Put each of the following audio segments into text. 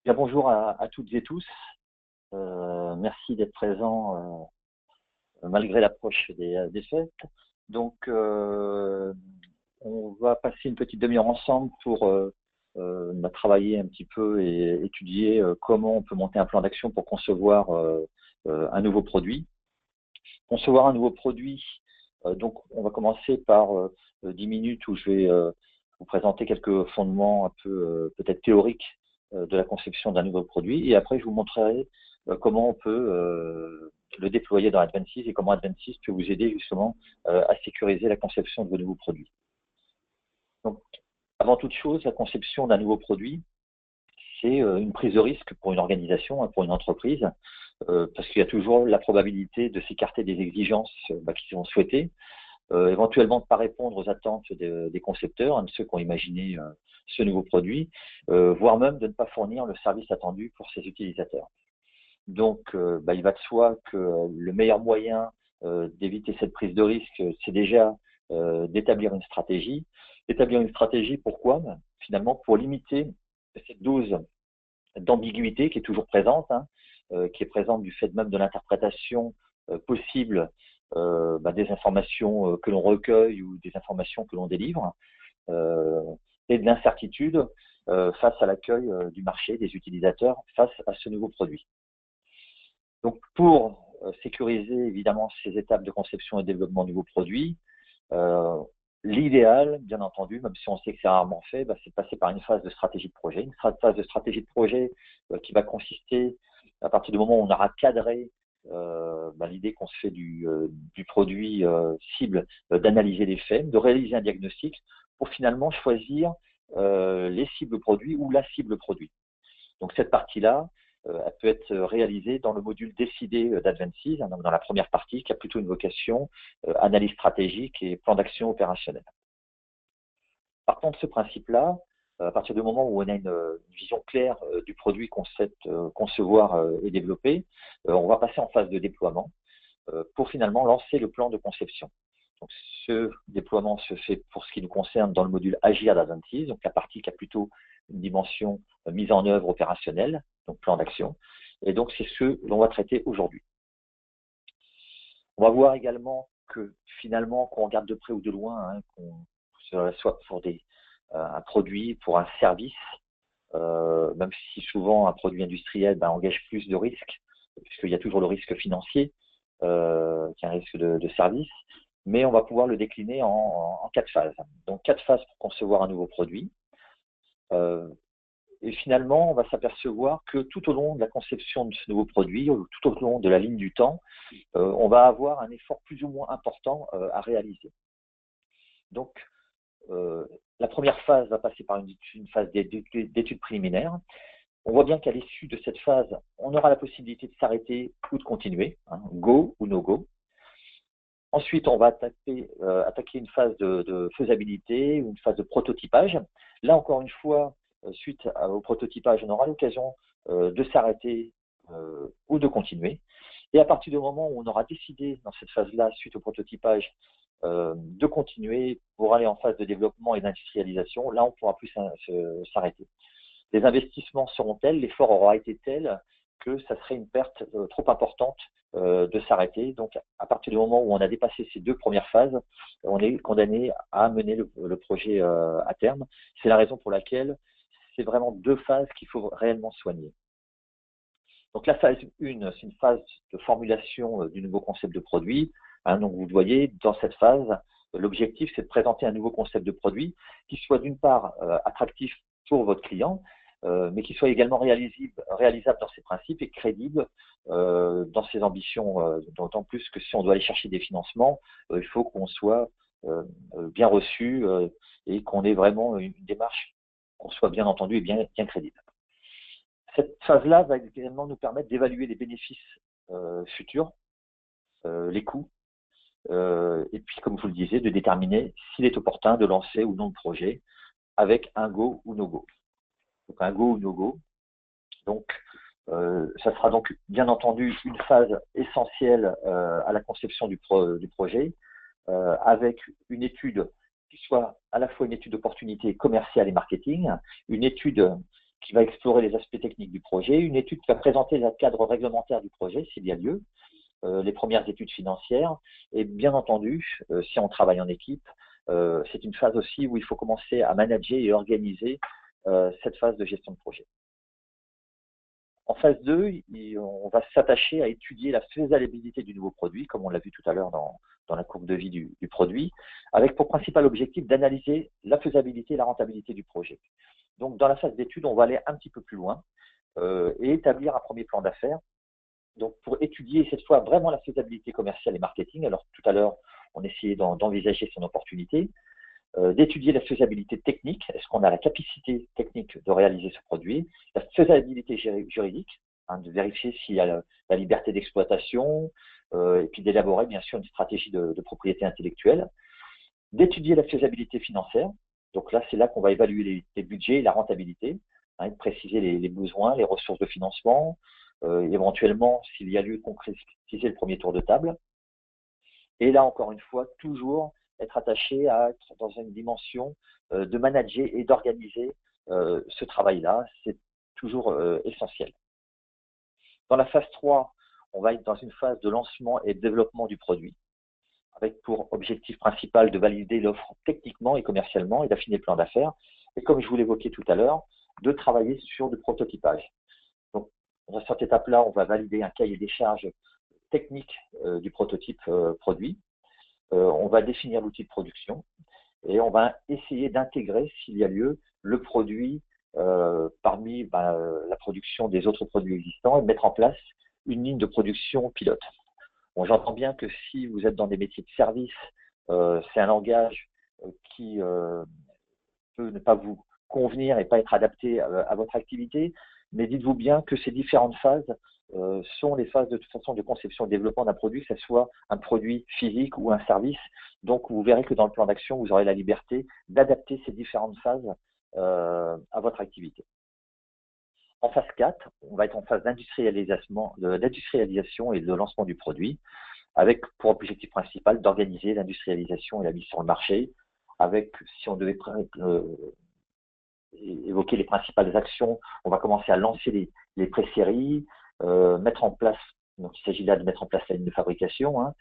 Bien, bonjour à toutes et tous. Merci d'être présents malgré l'approche des fêtes. Donc, on va passer une petite demi-heure ensemble pour travailler un petit peu et étudier comment on peut monter un plan d'action pour concevoir un nouveau produit. Concevoir un nouveau produit, donc on va commencer par 10 minutes où je vais vous présenter quelques fondements un peu peut-être théoriques de la conception d'un nouveau produit. Et après, je vous montrerai comment on peut le déployer dans Advances et comment Advances peut vous aider justement à sécuriser la conception de vos nouveaux produits. Donc, avant toute chose, la conception d'un nouveau produit, c'est une prise de risque pour une organisation, pour une entreprise, parce qu'il y a toujours la probabilité de s'écarter des exigences qui sont souhaitées, éventuellement de ne pas répondre aux attentes des concepteurs, de ceux qui ont imaginé ce nouveau produit, voire même de ne pas fournir le service attendu pour ses utilisateurs. Donc, il va de soi que le meilleur moyen d'éviter cette prise de risque, c'est déjà d'établir une stratégie. Établir une stratégie, pourquoi? Finalement, pour limiter cette dose d'ambiguïté qui est toujours présente, qui est présente du fait même de l'interprétation possible des informations que l'on recueille ou des informations que l'on délivre, et de l'incertitude face à l'accueil du marché, des utilisateurs, face à ce nouveau produit. Donc, pour sécuriser évidemment ces étapes de conception et développement de nouveaux produits, l'idéal, bien entendu, même si on sait que c'est rarement fait, c'est de passer par une phase de stratégie de projet. Une phase de stratégie de projet qui va consister, à partir du moment où on aura cadré l'idée qu'on se fait du produit cible, d'analyser les faits, de réaliser un diagnostic pour finalement choisir les cibles produits ou la cible produit. Donc cette partie-là, elle peut être réalisée dans le module décidé d'Advances, donc dans la première partie, qui a plutôt une vocation analyse stratégique et plan d'action opérationnel. Partant de ce principe-là, à partir du moment où on a une vision claire du produit qu'on souhaite concevoir et développer, on va passer en phase de déploiement pour finalement lancer le plan de conception. Donc, ce déploiement se fait pour ce qui nous concerne dans le module Agir d'Advances, donc la partie qui a plutôt une dimension mise en œuvre opérationnelle, donc plan d'action. Et donc, c'est ce que l'on va traiter aujourd'hui. On va voir également que finalement, qu'on regarde de près ou de loin, soit pour un produit, pour un service, même si souvent un produit industriel engage plus de risques, puisqu'il y a toujours le risque financier, qui est un risque de service, mais on va pouvoir le décliner en 4 phases. Donc 4 phases pour concevoir un nouveau produit. Et finalement, on va s'apercevoir que tout au long de la conception de ce nouveau produit, tout au long de la ligne du temps, on va avoir un effort plus ou moins important à réaliser. Donc, la première phase va passer par une phase d'études préliminaires. On voit bien qu'à l'issue de cette phase, on aura la possibilité de s'arrêter ou de continuer, go ou no go. Ensuite, on va attaquer une phase de faisabilité ou une phase de prototypage. Là, encore une fois, suite au prototypage, on aura l'occasion de s'arrêter ou de continuer. Et à partir du moment où on aura décidé, dans cette phase-là, suite au prototypage, de continuer pour aller en phase de développement et d'industrialisation, là, on ne pourra plus s'arrêter. Les investissements seront tels, l'effort aura été tel que ça serait une perte trop importante de s'arrêter. Donc, à partir du moment où on a dépassé ces 2 premières phases, on est condamné à mener le projet à terme. C'est la raison pour laquelle c'est vraiment 2 phases qu'il faut réellement soigner. Donc, la phase 1, c'est une phase de formulation du nouveau concept de produit. Donc, vous le voyez, dans cette phase, l'objectif, c'est de présenter un nouveau concept de produit qui soit d'une part attractif pour votre client, mais qui soit également réalisable dans ses principes et crédible dans ses ambitions, d'autant plus que si on doit aller chercher des financements, il faut qu'on soit bien reçu et qu'on ait vraiment une démarche, qu'on soit bien entendu et bien crédible. Cette phase-là va également nous permettre d'évaluer les bénéfices futurs, les coûts, et puis, comme je vous le disais, de déterminer s'il est opportun de lancer ou non le projet avec un go ou no go. Donc, un go ou no go. Donc, ça sera donc bien entendu une phase essentielle à la conception du projet, avec une étude qui soit à la fois une étude d'opportunité commerciale et marketing, une étude qui va explorer les aspects techniques du projet, une étude qui va présenter le cadre réglementaire du projet, s'il y a lieu, les premières études financières, et bien entendu, si on travaille en équipe, c'est une phase aussi où il faut commencer à manager et organiser cette phase de gestion de projet. En phase 2, on va s'attacher à étudier la faisabilité du nouveau produit, comme on l'a vu tout à l'heure dans la courbe de vie du produit, avec pour principal objectif d'analyser la faisabilité et la rentabilité du projet. Donc, dans la phase d'étude, on va aller un petit peu plus loin et établir un premier plan d'affaires. Donc, pour étudier cette fois vraiment la faisabilité commerciale et marketing, alors tout à l'heure, on essayait d'envisager son opportunité, d'étudier la faisabilité technique, est-ce qu'on a la capacité technique de réaliser ce produit, la faisabilité juridique, de vérifier s'il y a la liberté d'exploitation, et puis d'élaborer bien sûr une stratégie de propriété intellectuelle, d'étudier la faisabilité financière, donc là c'est là qu'on va évaluer les budgets et la rentabilité, de préciser les besoins, les ressources de financement, éventuellement s'il y a lieu de concrétiser le premier tour de table, et là encore une fois toujours être attaché à être dans une dimension de manager et d'organiser ce travail-là, c'est toujours essentiel. Dans la phase 3, on va être dans une phase de lancement et de développement du produit, avec pour objectif principal de valider l'offre techniquement et commercialement et d'affiner le plan d'affaires. Et comme je vous l'évoquais tout à l'heure, de travailler sur le prototypage. Donc, dans cette étape-là, on va valider un cahier des charges technique du prototype produit. On va définir l'outil de production et on va essayer d'intégrer, s'il y a lieu, le produit parmi la production des autres produits existants et de mettre en place une ligne de production pilote. Bon, j'entends bien que si vous êtes dans des métiers de service, c'est un langage qui peut ne pas vous convenir et pas être adapté à votre activité, mais dites-vous bien que ces différentes phases sont les phases de toute façon de conception et de développement d'un produit, que ce soit un produit physique ou un service. Donc, vous verrez que dans le plan d'action, vous aurez la liberté d'adapter ces différentes phases à votre activité. En phase 4, on va être en phase d'industrialisation et de lancement du produit, avec pour objectif principal d'organiser l'industrialisation et la mise sur le marché, avec, si on devait évoquer les principales actions, on va commencer à lancer les pré-séries, mettre en place, donc il s'agit là de mettre en place la ligne de fabrication,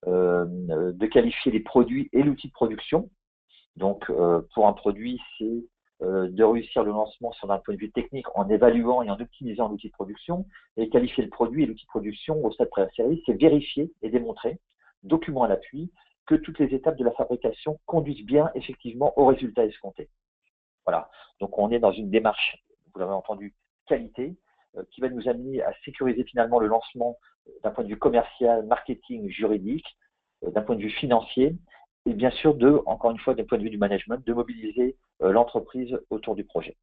de qualifier les produits et l'outil de production. Donc, pour un produit, c'est de réussir le lancement sur un point de vue technique en évaluant et en optimisant l'outil de production, et qualifier le produit et l'outil de production au stade pré-série, c'est vérifier et démontrer, document à l'appui, que toutes les étapes de la fabrication conduisent bien effectivement au résultat escompté. Voilà, donc on est dans une démarche, vous l'avez entendu, qualité, qui va nous amener à sécuriser finalement le lancement d'un point de vue commercial, marketing, juridique, d'un point de vue financier, et bien sûr encore une fois, d'un point de vue du management, de mobiliser l'entreprise autour du projet.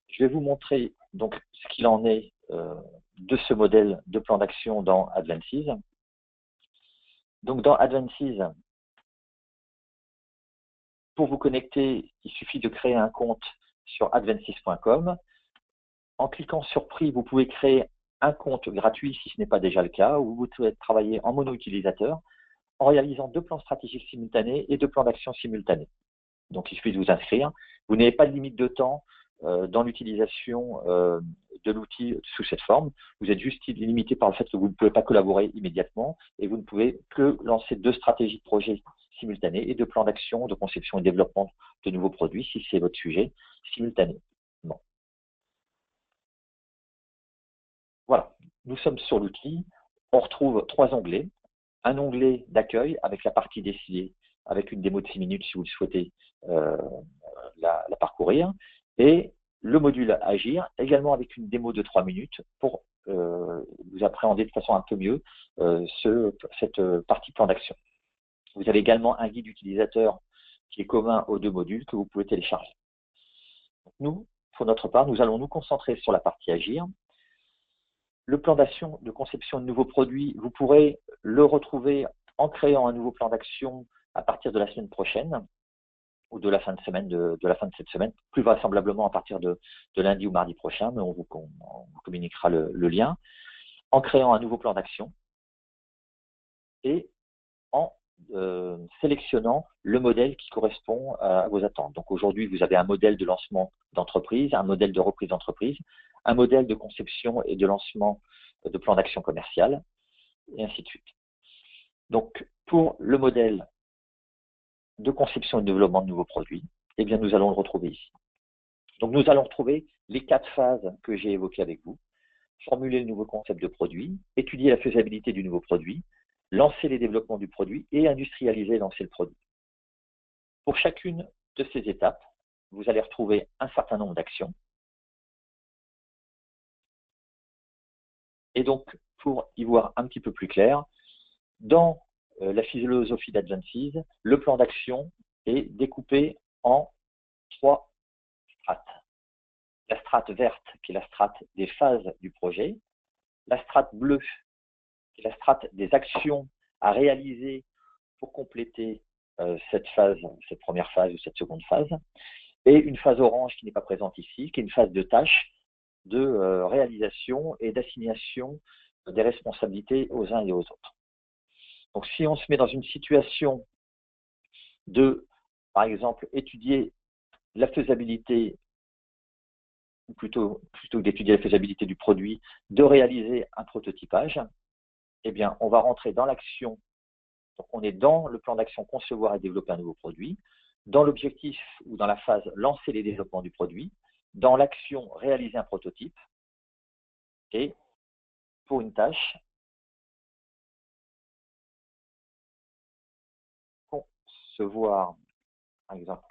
Je vais vous montrer donc ce qu'il en est de ce modèle de plan d'action dans Advances. Donc dans Advances, pour vous connecter, il suffit de créer un compte sur advances.com. En cliquant sur Prix, vous pouvez créer un compte gratuit si ce n'est pas déjà le cas, ou vous pouvez travailler en mono-utilisateur en réalisant 2 plans stratégiques simultanés et 2 plans d'action simultanés. Donc, il suffit de vous inscrire. Vous n'avez pas de limite de temps dans l'utilisation de l'outil sous cette forme. Vous êtes juste limité par le fait que vous ne pouvez pas collaborer immédiatement et vous ne pouvez que lancer 2 stratégies de projet simultanées et 2 plans d'action de conception et développement de nouveaux produits, si c'est votre sujet, simultanés. Bon. Voilà, nous sommes sur l'outil. On retrouve 3 onglets. Un onglet d'accueil avec la partie décidée, avec une démo de 6 minutes si vous le souhaitez la parcourir, et le module Agir, également avec une démo de 3 minutes pour vous appréhender de façon un peu mieux cette partie plan d'action. Vous avez également un guide utilisateur qui est commun aux 2 modules que vous pouvez télécharger. Nous, pour notre part, nous allons nous concentrer sur la partie Agir. Le plan d'action de conception de nouveaux produits, vous pourrez le retrouver en créant un nouveau plan d'action à partir de la semaine prochaine ou de la fin de semaine, de la fin de cette semaine, plus vraisemblablement à partir de lundi ou mardi prochain, mais on vous communiquera le lien, en créant un nouveau plan d'action et en sélectionnant le modèle qui correspond à vos attentes. Donc aujourd'hui, vous avez un modèle de lancement d'entreprise, un modèle de reprise d'entreprise, un modèle de conception et de lancement de plan d'action commercial, et ainsi de suite. Donc pour le modèle de conception et de développement de nouveaux produits, eh bien nous allons le retrouver ici. Donc nous allons retrouver les 4 phases que j'ai évoquées avec vous. Formuler le nouveau concept de produit, étudier la faisabilité du nouveau produit, lancer les développements du produit et industrialiser et lancer le produit. Pour chacune de ces étapes, vous allez retrouver un certain nombre d'actions. Et donc, pour y voir un petit peu plus clair, dans la philosophie d'Advances, le plan d'action est découpé en 3 strates. La strate verte, qui est la strate des phases du projet, la strate bleue, qui est la strate des actions à réaliser pour compléter cette première phase ou cette seconde phase, et une phase orange qui n'est pas présente ici, qui est une phase de tâche, de réalisation et d'assignation des responsabilités aux uns et aux autres. Donc si on se met dans une situation de, par exemple, étudier la faisabilité, ou plutôt que d'étudier la faisabilité du produit, de réaliser un prototypage, eh bien, on va rentrer dans l'action. Donc, on est dans le plan d'action concevoir et développer un nouveau produit, dans l'objectif ou dans la phase lancer les développements du produit, dans l'action réaliser un prototype, et pour une tâche, concevoir, par exemple,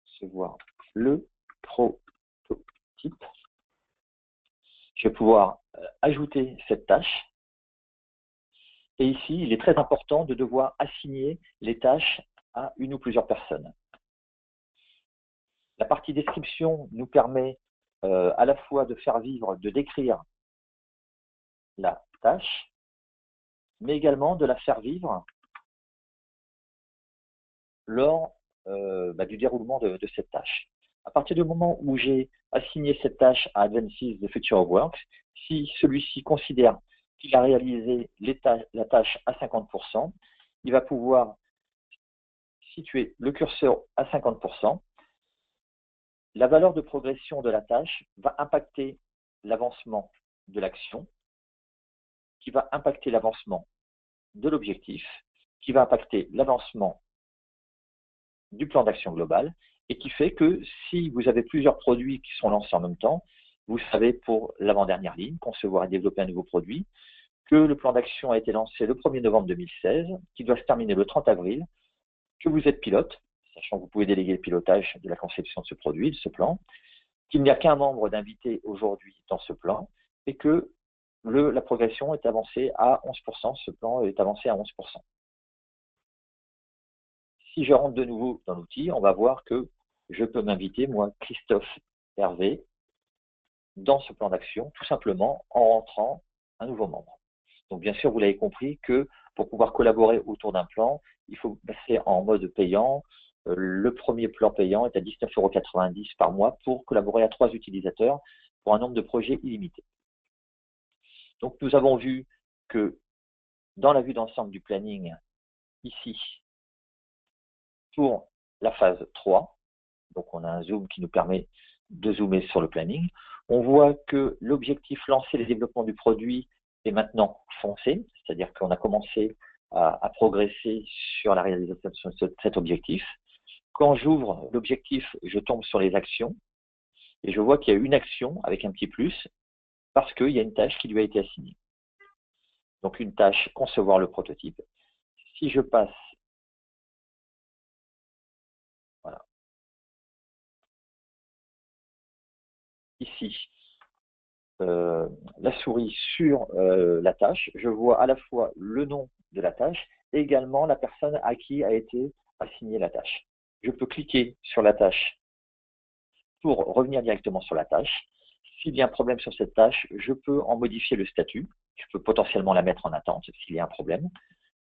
concevoir le prototype. Je vais pouvoir ajouter cette tâche. Et ici, il est très important de devoir assigner les tâches à une ou plusieurs personnes. La partie description nous permet à la fois de faire vivre, de décrire la tâche, mais également de la faire vivre lors du déroulement de cette tâche. À partir du moment où j'ai assigné cette tâche à Advances de Future of Work, si celui-ci considère qu'il a réalisé la tâche à 50%, il va pouvoir situer le curseur à 50%. La valeur de progression de la tâche va impacter l'avancement de l'action, qui va impacter l'avancement de l'objectif, qui va impacter l'avancement du plan d'action global, et qui fait que si vous avez plusieurs produits qui sont lancés en même temps, vous savez pour l'avant-dernière ligne, concevoir et développer un nouveau produit, que le plan d'action a été lancé le 1er novembre 2016, qui doit se terminer le 30 avril, que vous êtes pilote, sachant que vous pouvez déléguer le pilotage de la conception de ce produit, de ce plan, qu'il n'y a qu'un membre d'invité aujourd'hui dans ce plan, et que la progression est avancée à 11%, ce plan est avancé à 11%. Si je rentre de nouveau dans l'outil, on va voir que je peux m'inviter, moi, Christophe Hervé, dans ce plan d'action, tout simplement en rentrant un nouveau membre. Donc bien sûr, vous l'avez compris que pour pouvoir collaborer autour d'un plan, il faut passer en mode payant. Le premier plan payant est à 19,90 € par mois pour collaborer à 3 utilisateurs pour un nombre de projets illimité. Donc nous avons vu que dans la vue d'ensemble du planning, ici, pour la phase 3, donc on a un zoom qui nous permet de zoomer sur le planning, on voit que l'objectif lancer les développements du produit est maintenant foncé, c'est-à-dire qu'on a commencé à progresser sur la réalisation de cet objectif. Quand j'ouvre l'objectif, je tombe sur les actions et je vois qu'il y a une action avec un petit plus parce qu'il y a une tâche qui lui a été assignée. Donc une tâche, concevoir le prototype. Si je passe, voilà, ici, la souris sur la tâche, je vois à la fois le nom de la tâche et également la personne à qui a été assignée la tâche. Je peux cliquer sur la tâche pour revenir directement sur la tâche. S'il y a un problème sur cette tâche, je peux en modifier le statut. Je peux potentiellement la mettre en attente s'il y a un problème.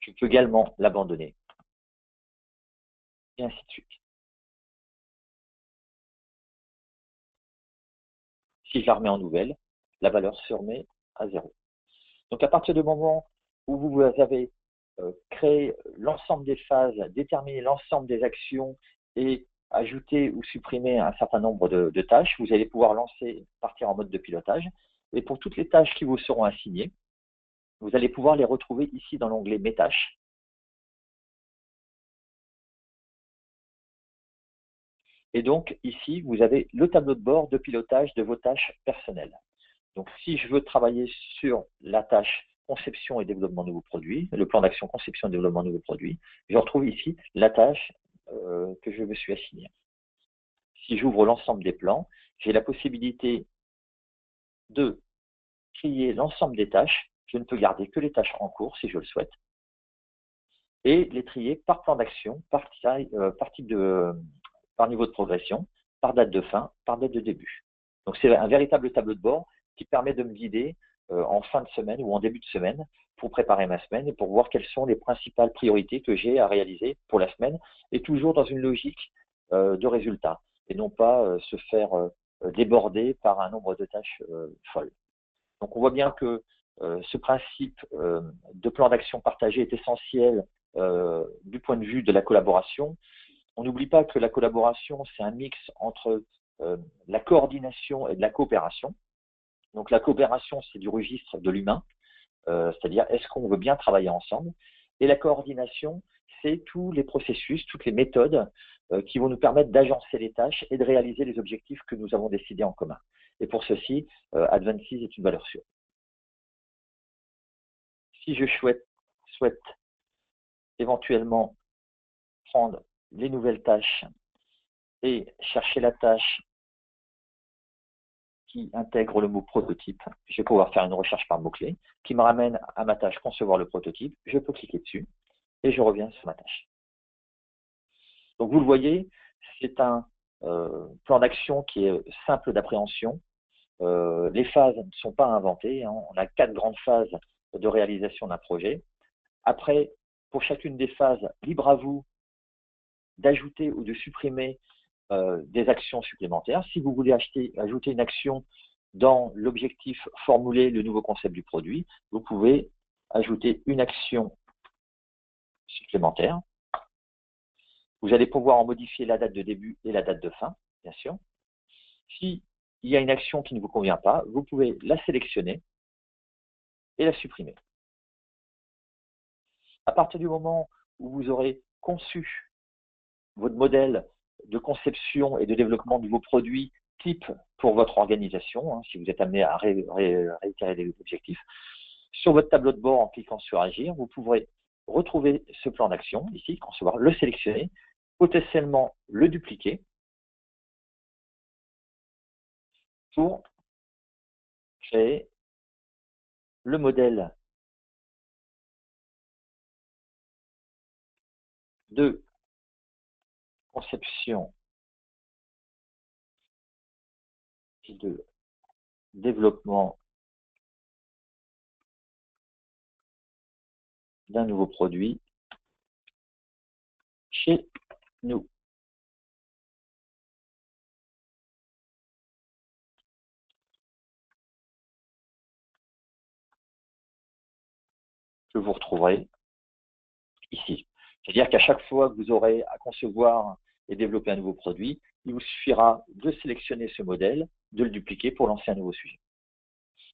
Je peux également l'abandonner. Et ainsi de suite. Si je la remets en nouvelle, la valeur se remet à 0. Donc à partir du moment où vous avez créer l'ensemble des phases, déterminer l'ensemble des actions et ajouter ou supprimer un certain nombre de tâches. Vous allez pouvoir partir en mode de pilotage. Et pour toutes les tâches qui vous seront assignées, vous allez pouvoir les retrouver ici dans l'onglet Mes tâches. Et donc, ici, vous avez le tableau de bord de pilotage de vos tâches personnelles. Donc, si je veux travailler sur la tâche conception et développement de nouveaux produits, le plan d'action conception et développement de nouveaux produits, je retrouve ici la tâche que je me suis assignée. Si j'ouvre l'ensemble des plans, j'ai la possibilité de trier l'ensemble des tâches. Je ne peux garder que les tâches en cours si je le souhaite. Et les trier par plan d'action, par niveau de progression, par date de fin, par date de début. Donc c'est un véritable tableau de bord qui permet de me guider en fin de semaine ou en début de semaine pour préparer ma semaine et pour voir quelles sont les principales priorités que j'ai à réaliser pour la semaine, et toujours dans une logique de résultats et non pas se faire déborder par un nombre de tâches folles. Donc on voit bien que ce principe de plan d'action partagé est essentiel du point de vue de la collaboration. On n'oublie pas que la collaboration, c'est un mix entre la coordination et de la coopération. Donc la coopération, c'est du registre de l'humain, c'est-à-dire est-ce qu'on veut bien travailler ensemble. Et la coordination, c'est tous les processus, toutes les méthodes qui vont nous permettre d'agencer les tâches et de réaliser les objectifs que nous avons décidés en commun. Et pour ceci, Advances est une valeur sûre. Si je souhaite éventuellement prendre les nouvelles tâches et chercher la tâche qui intègre le mot prototype, je vais pouvoir faire une recherche par mot-clé qui me ramène à ma tâche concevoir le prototype. Je peux cliquer dessus et je reviens sur ma tâche. Donc vous le voyez, c'est un plan d'action qui est simple d'appréhension. Les phases ne sont pas inventées, hein. On a 4 grandes phases de réalisation d'un projet. Après, pour chacune des phases, libre à vous d'ajouter ou de supprimer des actions supplémentaires. Si vous voulez ajouter une action dans l'objectif formuler le nouveau concept du produit, vous pouvez ajouter une action supplémentaire. Vous allez pouvoir en modifier la date de début et la date de fin, bien sûr. S'il y a une action qui ne vous convient pas, vous pouvez la sélectionner et la supprimer. À partir du moment où vous aurez conçu votre modèle de conception et de développement de vos produits type pour votre organisation, hein, si vous êtes amené à réitérer les objectifs, sur votre tableau de bord en cliquant sur Agir, vous pourrez retrouver ce plan d'action, ici, concevoir, le sélectionner, potentiellement le dupliquer pour créer le modèle de conception et de développement d'un nouveau produit chez nous. Que vous retrouverez ici. C'est-à-dire qu'à chaque fois que vous aurez à concevoir et développer un nouveau produit, il vous suffira de sélectionner ce modèle, de le dupliquer pour lancer un nouveau sujet.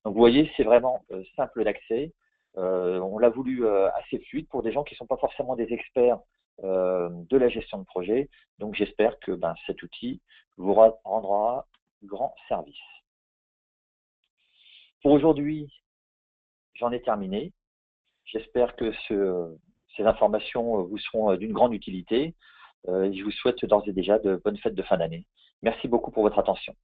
Donc vous voyez, c'est vraiment simple d'accès. On l'a voulu assez fluide pour des gens qui ne sont pas forcément des experts de la gestion de projet. Donc j'espère que cet outil vous rendra grand service. Pour aujourd'hui, j'en ai terminé. J'espère que ces informations vous seront d'une grande utilité. Je vous souhaite d'ores et déjà de bonnes fêtes de fin d'année. Merci beaucoup pour votre attention.